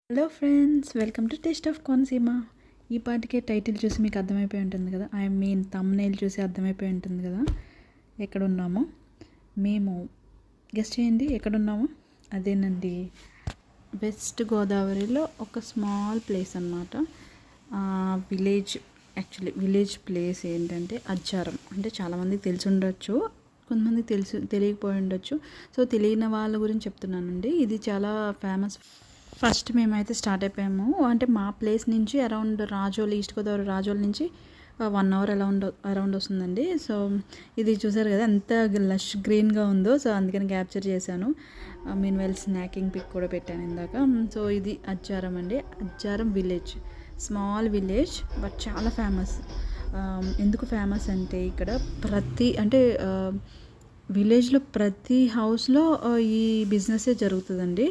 Hello friends, welcome to taste of Konaseema. ఈ పాటికే title చూసి మీకు అర్థమైపోయి ఉంటుంది కదా, ఐ మీన్ థంబ్నెయిల్ చూసి అర్థమైపోయి ఉంటుంది కదా ఎక్కడున్నామో. మేము గెస్ట్ చేయండి ఎక్కడున్నామో. అదేనండి, వెస్ట్ గోదావరిలో ఒక స్మాల్ ప్లేస్ అనమాట. విలేజ్, యాక్చువల్లీ విలేజ్ ప్లేస్ ఏంటంటే అజ్జారం. అంటే చాలామందికి తెలిసి ఉండొచ్చు, కొంతమందికి తెలియకపోయి ఉండొచ్చు. సో తెలియని వాళ్ళ గురించి చెప్తున్నానండి. ఇది చాలా ఫేమస్. ఫస్ట్ మేమైతే స్టార్ట్ అయిపోయాము. అంటే మా ప్లేస్ నుంచి అరౌండ్ రాజోల్, ఈస్ట్ గోదావరి రాజోల్ నుంచి 1 అవర్ అరౌండ్ వస్తుందండి. సో ఇది చూసారు కదా ఎంత లష్ గ్రీన్గా ఉందో. సో అందుకని క్యాప్చర్ చేశాను. మీన్ వెల్ స్నాకింగ్ పిక్ కూడా పెట్టాను ఇందాక. సో ఇది అజ్జారం అండి, అజ్జారం విలేజ్. స్మాల్ విలేజ్ బట్ చాలా ఫేమస్. ఎందుకు ఫేమస్ అంటే ఇక్కడ విలేజ్లో ప్రతి హౌస్లో ఈ బిజినెస్సే జరుగుతుందండి.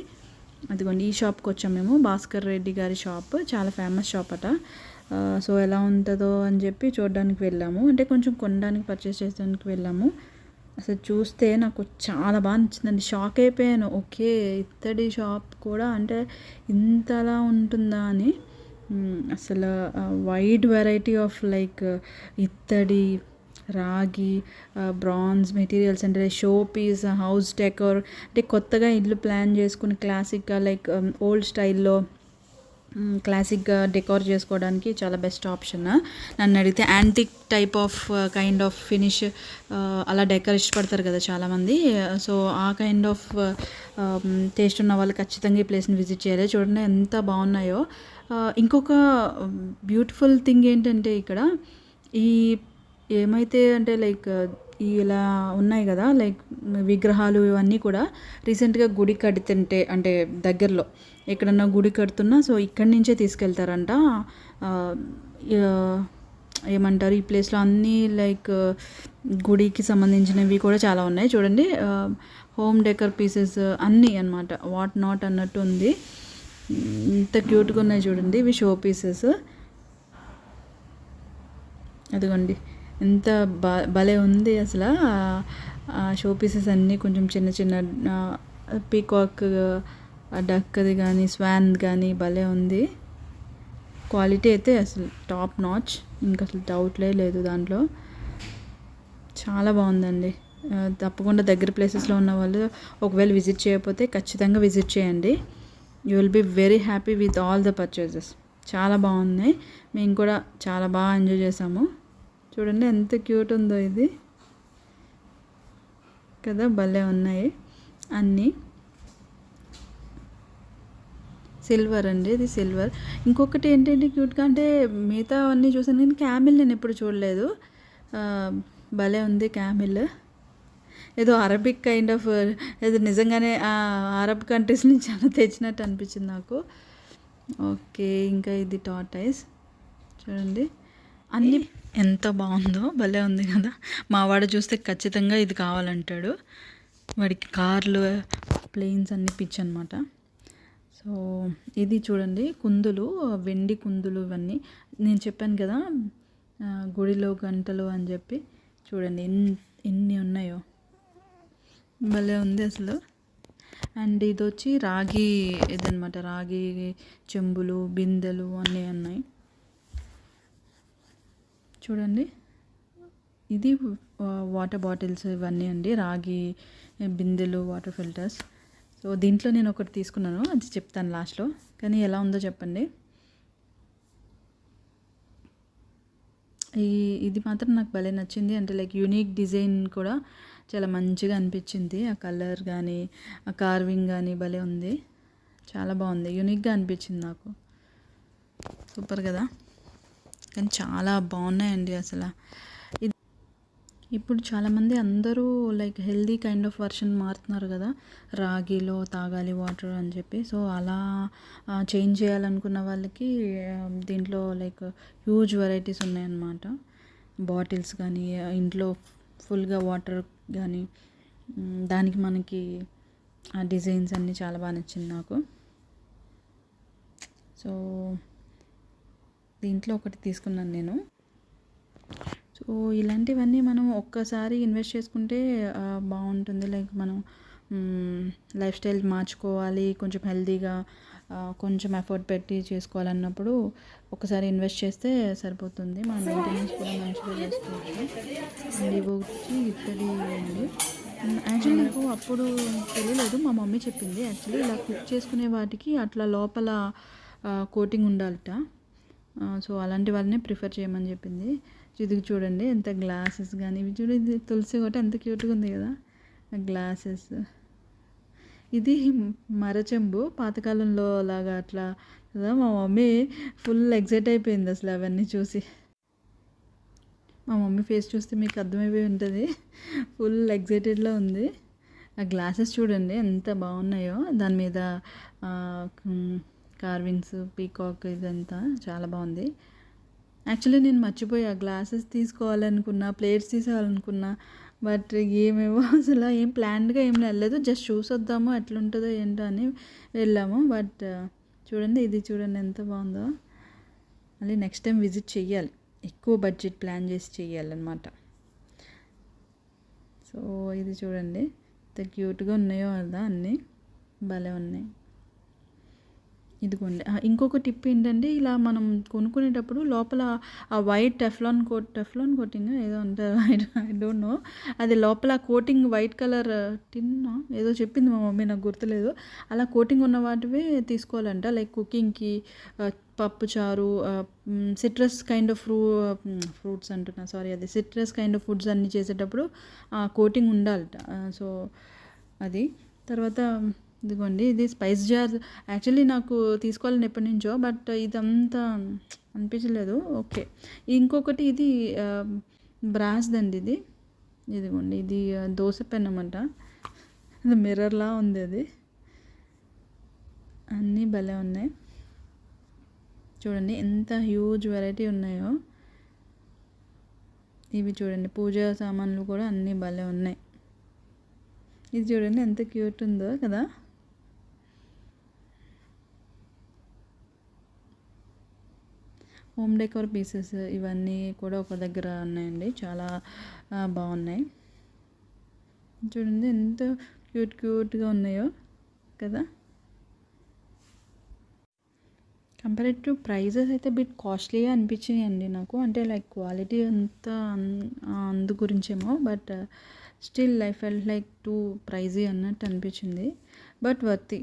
అదిగోండి, ఈ షాప్కి వచ్చాం మేము. భాస్కర్ రెడ్డి గారి షాప్ చాలా ఫేమస్ షాప్ అట. సో ఎలా ఉంటుందో అని చెప్పి చూడడానికి వెళ్ళాము. అంటే కొంచెం కొనడానికి, పర్చేస్ చేయడానికి వెళ్ళాము. అసలు చూస్తే నాకు చాలా బాగా నచ్చిందండి. షాక్ అయిపోయాను. ఓకే, ఇత్తడి షాప్ కూడా అంటే ఇంతలా ఉంటుందా అని. అసలు వైడ్ వెరైటీ ఆఫ్ లైక్ ఇత్తడి, రాగి, బ్రాంజ్ మెటీరియల్స్, అంటే షో పీస్, హౌస్ డెకోర్, అంటే కొత్తగా ఇల్లు ప్లాన్ చేసుకుని క్లాసిక్గా లైక్ ఓల్డ్ స్టైల్లో క్లాసిక్గా డెకోర్ చేసుకోవడానికి చాలా బెస్ట్ ఆప్షన్. నన్ను అడిగితే antique type of kind of finish అలా డెకర్ ఇష్టపడతారు కదా చాలామంది. సో ఆ కైండ్ ఆఫ్ టేస్ట్ ఉన్న వాళ్ళు ఖచ్చితంగా ఈ ప్లేస్ని విజిట్ చేయాలి. చూడండి ఎంత బాగున్నాయో. ఇంకొక బ్యూటిఫుల్ థింగ్ ఏంటంటే ఇక్కడ ఈ ఏమైతే అంటే లైక్ ఇలా ఉన్నాయి కదా లైక్ విగ్రహాలు, ఇవన్నీ కూడా రీసెంట్గా గుడి కడుతుంటే, అంటే దగ్గరలో ఎక్కడన్నా గుడి కడుతున్నా సో ఇక్కడి నుంచే తీసుకెళ్తారంట. ఏమంటారు, ఈ ప్లేస్లో అన్నీ లైక్ గుడికి సంబంధించినవి కూడా చాలా ఉన్నాయి. చూడండి, హోమ్ డెకర్ పీసెస్ అన్నీ అనమాట, వాట్ నాట్ అన్నట్టు ఉంది. ఇంత క్యూట్గా ఉన్నాయి చూడండి. ఇవి షో పీసెస్. అదిగోండి ఎంత భలే ఉంది అసలు. షో పీసెస్ అన్నీ కొంచెం చిన్న చిన్న పీకాక్, డక్ది కానీ స్వాన్ కానీ భలే ఉంది. క్వాలిటీ అయితే అసలు టాప్ నాచ్, ఇంకా అసలు డౌట్లే లేదు దాంట్లో. చాలా బాగుందండి. తప్పకుండా దగ్గర ప్లేసెస్లో ఉన్న వాళ్ళు ఒకవేళ విజిట్ చేయకపోతే ఖచ్చితంగా విజిట్ చేయండి. You will be very happy with all the purchases. చాలా బాగున్నాయి. మేము కూడా చాలా బాగా ఎంజాయ్ చేసాము. చూడండి ఎంత క్యూట్ ఉందో ఇది కదా, భలే ఉన్నాయి అన్నీ. సిల్వర్ అండి, ఇది సిల్వర్. ఇంకొకటి ఏంటంటే క్యూట్గా, అంటే మిగతా అన్నీ చూసాను కానీ క్యామిల్ నేను ఎప్పుడు చూడలేదు. భలే ఉంది క్యామిల్. ఏదో అరబిక్ కైండ్ ఆఫ్, ఏదో నిజంగానే అరబ్ కంట్రీస్ నుంచి అలా తెచ్చినట్టు అనిపించింది నాకు. ఓకే, ఇంకా ఇది టార్టైస్ చూడండి. అన్నీ ఎంత బాగుందో, భలే ఉంది కదా. మా వాడు చూస్తే ఖచ్చితంగా ఇది కావాలంటాడు. వాడికి కార్లు, ప్లేన్స్ అన్నీ పిచ్చి అనమాట. సో ఇది చూడండి, కుందులు, వెండి కుందులు. ఇవన్నీ నేను చెప్పాను కదా గుడిలో గంటలు అని చెప్పి. చూడండి ఎన్ని ఉన్నాయో, భలే ఉంది అసలు. అండ్ ఇది వచ్చి రాగి ఇదనమాట, రాగి చెంబులు, బిందెలు అన్నీ ఉన్నాయి చూడండి. ఇది వాటర్ బాటిల్స్ ఇవన్నీ అండి, రాగి బిందెలు, వాటర్ ఫిల్టర్స్. సో దీంట్లో నేను ఒకటి తీసుకున్నాను, అది చెప్తాను లాస్ట్లో. కానీ ఎలా ఉందో చెప్పండి. ఇది మాత్రం నాకు భలే నచ్చింది. అంటే లైక్ యూనిక్ డిజైన్ కూడా చాలా మంచిగా అనిపించింది. ఆ కలర్ కానీ, ఆ కార్వింగ్ కానీ భలే ఉంది. చాలా బాగుంది, యూనిక్గా అనిపించింది నాకు. సూపర్ కదా. కానీ చాలా బాగున్నాయండి అసలు. ఇప్పుడు చాలామంది అందరూ like healthy kind of version మారుతున్నారు కదా, రాగిలో తాగాలి వాటర్ అని చెప్పి. సో అలా చేంజ్ చేయాలనుకున్న వాళ్ళకి దీంట్లో లైక్ హ్యూజ్ వెరైటీస్ ఉన్నాయన్నమాట. బాటిల్స్ కానీ, ఇంట్లో ఫుల్గా వాటర్ కానీ, దానికి మనకి ఆ డిజైన్స్ అన్నీ చాలా బాగా నచ్చింది నాకు. సో దీంట్లో ఒకటి తీసుకున్నాను నేను. సో ఇలాంటివన్నీ మనం ఒక్కసారి ఇన్వెస్ట్ చేసుకుంటే బాగుంటుంది. లైక్ మనం లైఫ్ స్టైల్ మార్చుకోవాలి, కొంచెం హెల్తీగా కొంచెం ఎఫర్ట్ పెట్టి చేసుకోవాలన్నప్పుడు ఒకసారి ఇన్వెస్ట్ చేస్తే సరిపోతుంది. మన మెయింటెనెన్స్ కూడా మంచిగా చేసుకోవచ్చు. అండ్ ఇవి వచ్చి ఇత్తడి అండి. యాక్చువల్లీ నాకు అప్పుడు తెలియలేదు, మా మమ్మీ చెప్పింది. యాక్చువల్లీ ఇలా కుక్ చేసుకునే వాటికి అట్లా లోపల కోటింగ్ ఉండాలట. సో అలాంటి వాళ్ళని ప్రిఫర్ చేయమని చెప్పింది. ఇది చూడండి ఎంత గ్లాసెస్ కానీ, ఇవి చూడండి, ఇది తులసి ఒకటి ఎంత క్యూట్గా ఉంది కదా గ్లాసెస్. ఇది మరచెంబు, పాతకాలంలో లాగా అట్లా కదా. మా మమ్మీ ఫుల్ ఎగ్జైట్ అయిపోయింది అసలు అవన్నీ చూసి. మా మమ్మీ ఫేస్ చూస్తే మీకు అర్థమైపోయి ఉంటుంది, ఫుల్ ఎగ్జైటెడ్లో ఉంది. ఆ గ్లాసెస్ చూడండి ఎంత బాగున్నాయో, దాని మీద కార్వింగ్స్, పీకాక్, ఇదంతా చాలా బాగుంది. యాక్చువల్లీ నేను మర్చిపోయా గ్లాసెస్ తీసుకోవాలనుకున్నా, ప్లేట్స్ తీసుకోవాలనుకున్నా, బట్ ఏమేమో అసలు ఏం ప్లాన్డ్గా ఏం వెళ్ళలేదు, జస్ట్ చూసి వద్దాము ఎట్లుంటుందో ఏంటో అని వెళ్ళాము. బట్ చూడండి, ఇది చూడండి ఎంత బాగుందో. మళ్ళీ నెక్స్ట్ టైం విజిట్ చెయ్యాలి, ఎక్కువ బడ్జెట్ ప్లాన్ చేసి చెయ్యాలన్నమాట. సో ఇది చూడండి ఎంత క్యూట్గా ఉన్నాయో కదా, అన్నీ భలే ఉన్నాయి. ఇదిగోండి. ఇంకొక టిప్ ఏంటంటే, ఇలా మనం కొనుక్కునేటప్పుడు లోపల ఆ వైట్ టెఫ్లాన్ కోటింగ్ ఏదో అంటారు, ఐ డోంట్ నో, అది లోపల కోటింగ్ వైట్ కలర్ టిన్ ఏదో చెప్పింది మా మమ్మీ, నాకు గుర్తులేదు. అలా కోటింగ్ ఉన్న వాటివే తీసుకోవాలంట. లైక్ కుకింగ్కి, పప్పు చారు, సిట్రస్ కైండ్ ఆఫ్ ఫ్రూట్స్ అంటున్నా, సారీ, అది సిట్రస్ కైండ్ ఆఫ్ ఫుడ్స్ అన్నీ చేసేటప్పుడు కోటింగ్ ఉండాలట. సో అది. తర్వాత ఇదిగోండి, ఇది స్పైస్ జార్. యాక్చువల్లీ నాకు తీసుకోవాలని ఎప్పటి నుంచో, బట్ ఇదంతా అనిపించలేదు. ఓకే. ఇంకొకటి ఇది బ్రాస్దండి ఇది. ఇదిగోండి, ఇది దోశ పెన్ అన్నమాట. మిర్రర్లా ఉంది అది. అన్నీ భలే ఉన్నాయి చూడండి, ఎంత హ్యూజ్ వెరైటీ ఉన్నాయో. ఇవి చూడండి, పూజా సామాన్లు కూడా అన్నీ భలే ఉన్నాయి. ఇది చూడండి ఎంత క్యూట్ ఉందో కదా. హోమ్ డెకోర్ పీసెస్ ఇవన్నీ కూడా ఒక దగ్గర ఉన్నాయండి, చాలా బాగున్నాయి. చూడండి ఎంత క్యూట్గా ఉన్నాయో కదా. కంపేర్డ్ టు ప్రైజెస్ అయితే బిట్ కాస్ట్లీగా అనిపించినాయి అండి నాకు. అంటే లైక్ క్వాలిటీ అంతా అందు గురించేమో, but still I felt like too pricey అన్నట్టు అనిపించింది. బట్ వర్తి,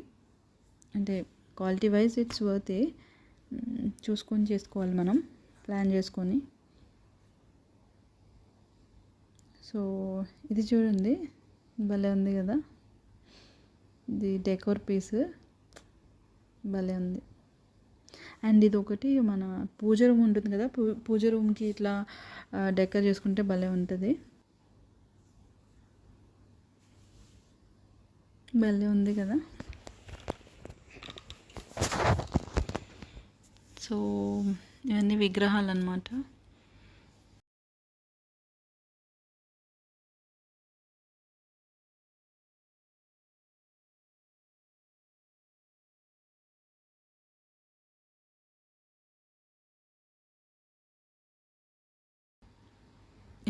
అంటే క్వాలిటీ వైజ్ ఇట్స్ వర్తి. చూసుకొని చేసుకోవాలి మనం, ప్లాన్ చేసుకొని. సో ఇది చూడండి భలే ఉంది కదా, ఇది డెకోర్ పీస్ భలే ఉంది. అండ్ ఇది ఒకటి మన పూజ రూమ్ ఉంటుంది కదా, పూజ రూమ్కి ఇట్లా డెకర్ చేసుకుంటే భలే ఉంటుంది. భలే ఉంది కదా. సో ఇవన్నీ విగ్రహాలు అన్నమాట.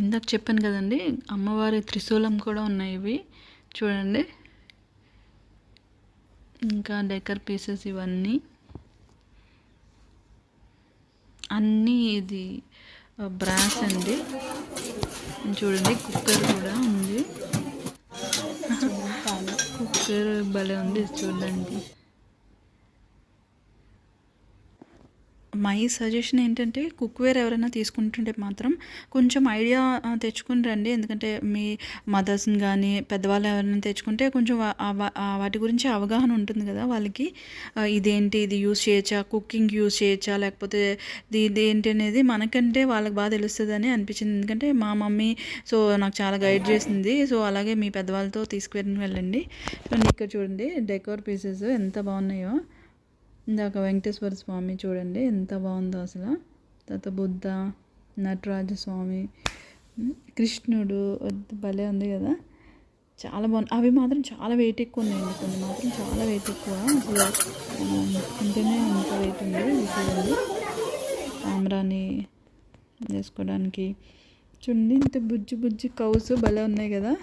ఇందాక చెప్పాను కదండి, అమ్మవారి త్రిశూలం కూడా ఉన్నాయి ఇవి చూడండి. ఇంకా డెకర్ పీసెస్ ఇవన్నీ అన్నీ. ఇది బ్రాస్ అండి చూడండి. కుక్కర్ కూడా ఉంది, కుక్కర్ భలే ఉంది చూడండి. మై సజెషన్ ఏంటంటే, కుక్వేర్ ఎవరైనా తీసుకుంటుంటే మాత్రం కొంచెం ఐడియా తెచ్చుకుని రండి. ఎందుకంటే మీ మదర్స్ని కానీ పెద్దవాళ్ళు ఎవరైనా తెచ్చుకుంటే కొంచెం వాటి గురించి అవగాహన ఉంటుంది కదా వాళ్ళకి. ఇదేంటి, ఇది యూస్ చేయొచ్చా, కుకింగ్ యూస్ చేయొచ్చా, లేకపోతే ఇది ఏంటి అనేది మనకంటే వాళ్ళకి బాగా తెలుస్తుంది అని అనిపించింది. ఎందుకంటే మా మమ్మీ సో నాకు చాలా గైడ్ చేసింది. సో అలాగే మీ పెద్దవాళ్ళతో వెళ్ళండి. సో ఇక్కడ చూడండి డెకోర్ పీసెస్ ఎంత బాగున్నాయో. ఇందాక వెంకటేశ్వర స్వామి చూడండి ఎంత బాగుందో అసలు. తర్వాత బుద్ధ, నటరాజ స్వామి, కృష్ణుడు భలే ఉంది కదా, చాలా బాగుంది. అవి మాత్రం చాలా వెయిట్ ఎక్కువ ఉన్నాయండి, కొన్ని మాత్రం చాలా వెయిట్ ఎక్కువ. అసలు ఇంటనే ఎంత వెయిట్ ఉంది చూడండి. కెమెరాని వేసుకోవడానికి చూడండి ఇంత బుజ్జి కౌస్ భలే ఉన్నాయి కదా.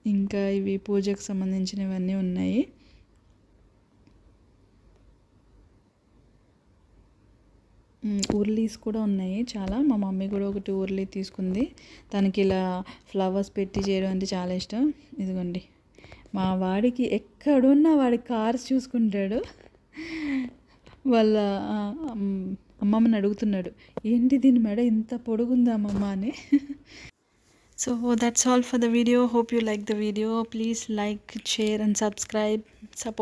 ఇంకా ఇవి పూజకు సంబంధించినవన్నీ ఉన్నాయి. ఉర్లీస్ కూడా ఉన్నాయి చాలా. మా మమ్మీ కూడా ఒకటి ఉర్లీ తీసుకుంది. తనకి ఇలా ఫ్లవర్స్ పెట్టి చేయడం అంటే చాలా ఇష్టం. ఇదిగోండి మా వాడికి ఎక్కడున్నా వాడి కార్స్ చూసుకుంటాడు. వాళ్ళ అమ్మమ్మని అడుగుతున్నాడు, ఏంటి దీని మెడ ఇంత పొడుగుందా అమ్మమ్మ అని. So that's all for the video. Hope you like the video. Please like, share and subscribe. Support